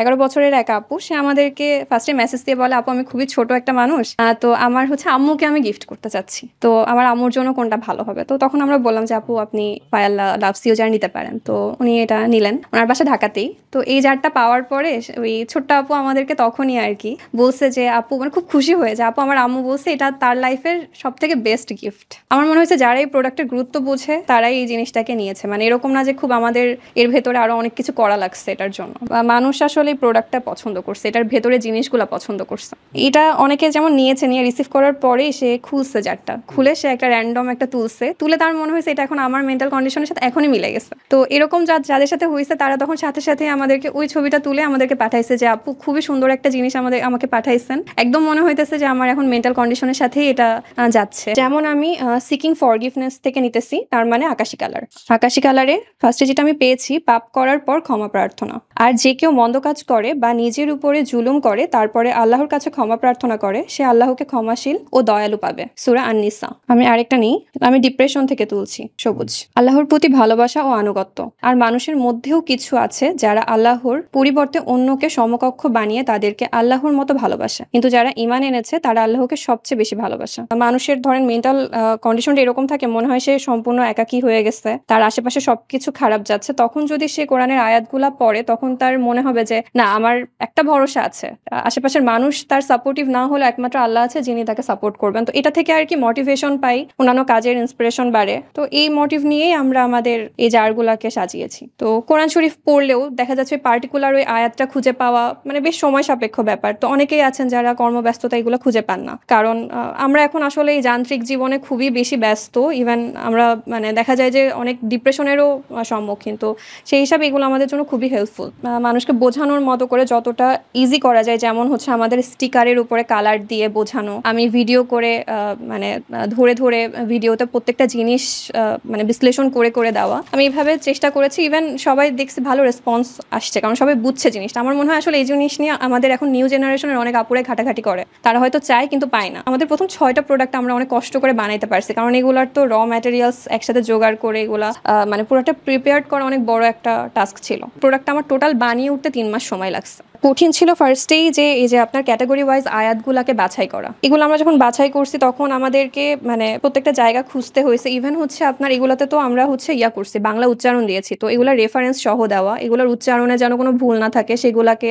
11 বছরের এক আপু, সে আমাদেরকে ফার্স্টে মেসেজ দিয়ে বলে, আপু আমি খুবই ছোট একটা মানুষ, তো আমার হচ্ছে আম্মুকে আমি গিফট করতে চাচ্ছি, তো আমার আম্মুর জন্য কোনটা ভালো হবে। তো তখন আমরা বললাম যে আপু আপনি ফায়াল্লা লাভস ইউ জার নিতে পারেন। তো উনি এটা নিলেন, ওনার বাসা ঢাকাতেই। তো এই জারটা পাওয়ার পরে ওই ছোট্ট আপু আমাদেরকে তখনই আর কি বলছে যে আপু, মানে খুব খুশি হয়ে যে আপু আমার আম্মু বলছে এটা তার লাইফের সব থেকে বেস্ট গিফট। আমার মনে হয়েছে যারা এই প্রোডাক্টের গুরুত্ব বোঝে তারাই এই জিনিসটাকে নিয়েছে, মানে এরকম না যে খুব আমাদের এর ভেতরে আরো অনেক কিছু করা লাগছে এটার জন্য। মানুষ আসলে এই প্রোডাক্টটা পছন্দ করছে, এটার ভেতরে জিনিসগুলো পছন্দ করছে। এটা অনেকে যেমন নিয়েছে, নিয়ে রিসিভ করার পরেই সে খুলছে জারটা, খুলে সে একটা র্যান্ডম একটা তুলছে, তুলে তার মনে হয়েছে এটা এখন আমার মেন্টাল কন্ডিশনের সাথে এখনই মিলে গেছে। তো এরকম যাদের সাথে হয়েছে তারা তখন সাথে সাথে আমাদেরকে ওই ছবিটা তুলে আমাদেরকে পাঠাইছে যে আপু খুবই সুন্দর একটা জিনিস আমাকে পাঠাইছেন, একদম মনে হইতেছে যে আমার এখন মেন্টাল কন্ডিশনের সাথেই এটা যাচ্ছে। যেমন আমি সিকিং ফরগিভনেস থেকে নিতেছি, তার মানে আকাশি কালার। আকাশি কালারে ফার্স্টে যেটা আমি পেয়েছি, পাপ করার পর ক্ষমা প্রার্থনা। আর যে কেউ মন্দ কাজ করে বা নিজের উপরে জুলুম করে তারপরে আল্লাহর কাছে ক্ষমা প্রার্থনা করে, সে আল্লাহকে ক্ষমাশীল ও দয়ালু পাবে। সূরা আন-নিসা। আমি আরেকটা নিই, আমি ডিপ্রেশন থেকে তুলছি, সবুজ। আল্লাহর প্রতি ভালোবাসা ও আনুগত্য। আর মানুষের মধ্যেও কিছু আছে যারা আল্লাহর পরিবর্তে অন্যকে সমকক্ষ বানিয়ে তাদেরকে আল্লাহর মতো ভালোবাসে, কিন্তু যারা ঈমান এনেছে তারা আল্লাহকে সবচেয়ে বেশি ভালোবাসে। মানুষের ধরেন মেন্টাল কন্ডিশনটা এরকম থাকে, মনে হয় সে সম্পূর্ণ একাকী হয়ে গেছে, তার আশেপাশে সবকিছু খারাপ যাচ্ছে, তখন যদি সে কোরআনের আয়াতগুলা পড়ে তখন তার মনে হবে যে না, আমার একটা ভরসা আছে, আশেপাশের মানুষ তার সাপোর্টিভ না হলে একমাত্র আল্লাহ আছে যিনি তাকে সাপোর্ট করবেন। তো এটা থেকে আর কি মোটিভেশন পাই, অন্যান্য কাজের ইন্সপিরেশন বাড়ে। তো এই মোটিভ নিয়েই আমরা আমাদের এই জারগুলাকে সাজিয়েছি। তো কোরআন শরীফ পড়লেও দেখা যাচ্ছে পার্টিকুলার ওই আয়াতটা খুঁজে পাওয়া মানে বেশ সময় সাপেক্ষ ব্যাপার। তো অনেকেই আছেন যারা কর্মব্যস্ততা এগুলো খুঁজে পান না, কারণ আমরা এখন আসলে এই যান্ত্রিক জীবনে খুবই বেশি ব্যস্ত। ইভেন আমরা মানে দেখা যায় যে অনেক ডিপ্রেশনেরও সম্মুখীন। তো সেই হিসাবে এগুলো আমাদের জন্য খুবই হেল্পফুল। মানুষকে বোঝানোর মতো করে যতটা ইজি করা যায়, যেমন হচ্ছে আমাদের স্টিকারের উপরে কালার দিয়ে বোঝানো, আমি ভিডিও করে মানে ধরে ধরে ভিডিওতে প্রত্যেকটা জিনিস মানে বিশ্লেষণ করে করে দেওয়া, আমি এইভাবে চেষ্টা করেছি। ইভেন সবাই দেখছি ভালো রেসপন্স আসছে, কারণ সবাই বুঝছে জিনিসটা। আমার মনে হয় আসলে এই জিনিস নিয়ে আমাদের এখন নিউ জেনারেশনের অনেক আপুরে ঘাটাঘাটি করে, তারা হয়তো চায় কিন্তু পায় না। আমাদের প্রথম 6টা প্রোডাক্ট আমরা অনেক কষ্ট করে বানাইতে পারছি, কারণ এগুলার তো র ম্যাটেরিয়ালস একসাথে জোগাড় করে এগুলা মানে পুরোটা প্রিপেয়ার করা অনেক বড় একটা টাস্ক ছিল। প্রোডাক্টটা আমার টোটাল বানিয়ে উঠতে 3 মাস সময় লাগছে। কঠিন ছিল ফার্স্টেই যে এই যে আপনার ক্যাটাগরি ওয়াইজ আয়াতগুলাকে বাছাই করা। এগুলো আমরা যখন বাছাই করছি তখন আমাদেরকে মানে প্রত্যেকটা জায়গা খুঁজতে হয়েছে। ইভেন হচ্ছে আপনার এগুলাতে তো আমরা হচ্ছে করছি, বাংলা উচ্চারণ দিয়েছি, তো এগুলার রেফারেন্স সহ দেওয়া, এগুলোর উচ্চারণে যেন কোনো ভুল না থাকে সেগুলাকে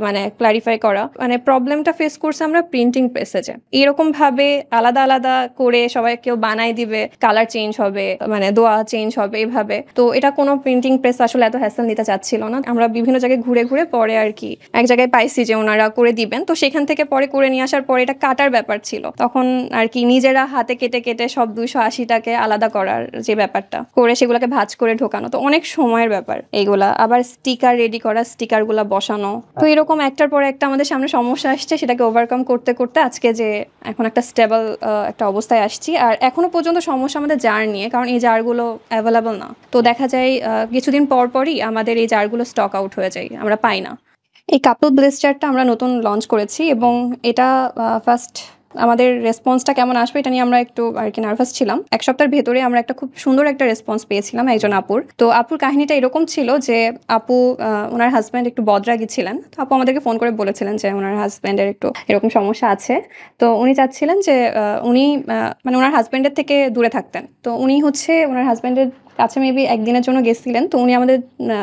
মানে ক্লারিফাই করা। মানে প্রবলেমটা ফেস করছে আমরা প্রিন্টিং প্রেসে, এরকম ভাবে আলাদা আলাদা করে সবাই কেউ বানাই দিবে, কালার চেঞ্জ হবে, মানে দোয়া চেঞ্জ হবে এভাবে। তো এটা কোনো প্রিন্টিং প্রেস আসলে এত হ্যাসেল নিতে চাচ্ছিল না। আমরা বিভিন্ন জায়গায় ঘুরে ঘুরে পরে আর কি এক জায়গায় পাইছি যে ওনারা করে দিবেন, তো সেখান থেকে পরে করে নিয়ে আসার পরে এটা কাটার ব্যাপার ছিল, তখন আর কি নিজেরা হাতে কেটে কেটে সব 280টাকে আলাদা করার যে ব্যাপারটা করে সেগুলোকে ভাঁজ করে ঢোকানো, তো অনেক সময়ের ব্যাপার এইগুলা। আবার স্টিকার রেডি করা, স্টিকার গুলা বসানো, তো এরকম একটার পর একটা আমাদের সামনে সমস্যা আসছে, সেটাকে ওভারকাম করতে করতে আজকে যে এখন একটা স্টেবল একটা অবস্থায় আসছি। আর এখনো পর্যন্ত সমস্যা আমাদের জার নিয়ে, কারণ এই জারগুলো অ্যাভেলেবল না। তো দেখা যায় কিছুদিন পর পরই আমাদের এই জারগুলো স্টক আউট হয়ে যায়, আমরা পাই না। এই কাপল ব্লেস জারটা আমরা নতুন লঞ্চ করেছি এবং এটা ফার্স্ট আমাদের রেসপন্সটা কেমন আসবে এটা নিয়ে আমরা একটু আর কি নার্ভাস ছিলাম। 1 সপ্তাহের ভেতরে আমরা একটা খুব সুন্দর একটা রেসপন্স পেয়েছিলাম একজন আপুর। তো আপুর কাহিনীটা এরকম ছিল যে আপু ওনার হাজব্যান্ড একটু বদরাগী ছিলেন, তো আপু আমাদেরকে ফোন করে বলেছিলেন যে ওনার হাজব্যান্ডের একটু এরকম সমস্যা আছে। তো উনি চাচ্ছিলেন যে উনি মানে ওনার হাজব্যান্ডের থেকে দূরে থাকতেন। তো উনি হচ্ছে ওনার হাজব্যান্ডের কাছে মেবি একদিনের জন্য গেছিলেন। তো উনি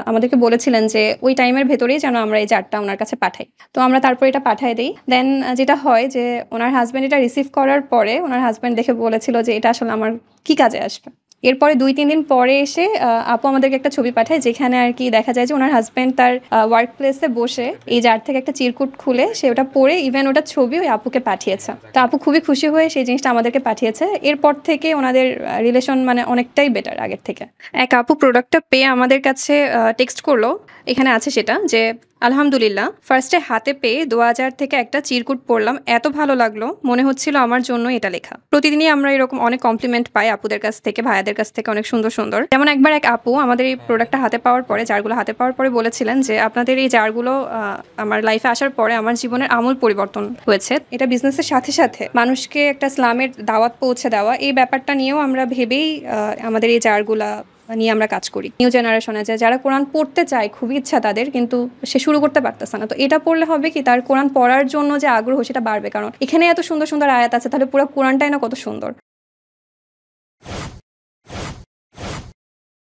আমাদেরকে বলেছিলেন যে ওই টাইমের ভেতরেই যেন আমরা এই জারটা ওনার কাছে পাঠাই। তো আমরা তারপর এটা পাঠাই দিই। দেন যেটা হয় যে ওনার হাজব্যান্ড এটা রিসিভ করার পরে ওনার হাজব্যান্ড দেখে বলেছিল যে এটা আসলে আমার কি কাজে আসবে। এরপরে 2-3 দিন পরে এসে আপু আমাদেরকে একটা ছবি পাঠায়, যেখানে আর কি দেখা যায় যে ওনার হাজব্যান্ড তার ওয়ার্ক প্লেসে বসে এই জার থেকে একটা চিরকুট খুলে সে ওটা পরে ইভেন ওটা ছবি ওই আপুকে পাঠিয়েছে। তো আপু খুবই খুশি হয়ে সেই জিনিসটা আমাদেরকে পাঠিয়েছে। এরপর থেকে ওনাদের রিলেশন মানে অনেকটাই বেটার আগের থেকে। এক আপু প্রোডাক্টটা পেয়ে আমাদের কাছে টেক্সট করলো, এখানে আছে সেটা যে আলহামদুলিল্লাহ, ফার্স্টে হাতে পেয়ে দোয়া জার থেকে একটা চিরকুট পড়লাম, এত ভালো লাগলো, মনে হচ্ছিল আমার জন্য এটা লেখা। প্রতিদিনই আমরা এরকম অনেক কমপ্লিমেন্ট পাই আপুদের কাছ থেকে, ভাইয়াদের কাছ থেকে, অনেক সুন্দর সুন্দর। যেমন একবার এক আপু আমাদের এই প্রোডাক্টটা হাতে পাওয়ার পরে, জারগুলো হাতে পাওয়ার পরে বলেছিলেন যে আপনাদের এই জারগুলো আমার লাইফে আসার পরে আমার জীবনের আমূল পরিবর্তন হয়েছে। এটা বিজনেসের সাথে সাথে মানুষকে একটা ইসলামের দাওয়াত পৌঁছে দেওয়া, এই ব্যাপারটা নিয়েও আমরা ভেবেই আমাদের এই জারগুলা নিয়ে আমরা কাজ করি। নিউ জেনারেশনে যারা কোরআন পড়তে চায়, খুবই ইচ্ছা তাদের, কিন্তু সে শুরু করতে পারতেছে না। তো এটা পড়লে হবে কি, তার কোরআন পড়ার জন্য যে আগ্রহ সেটা বাড়বে, কারণ এখানে এত সুন্দর সুন্দর আয়াত আছে, তাহলে পুরো কোরআনটাই না কত সুন্দর।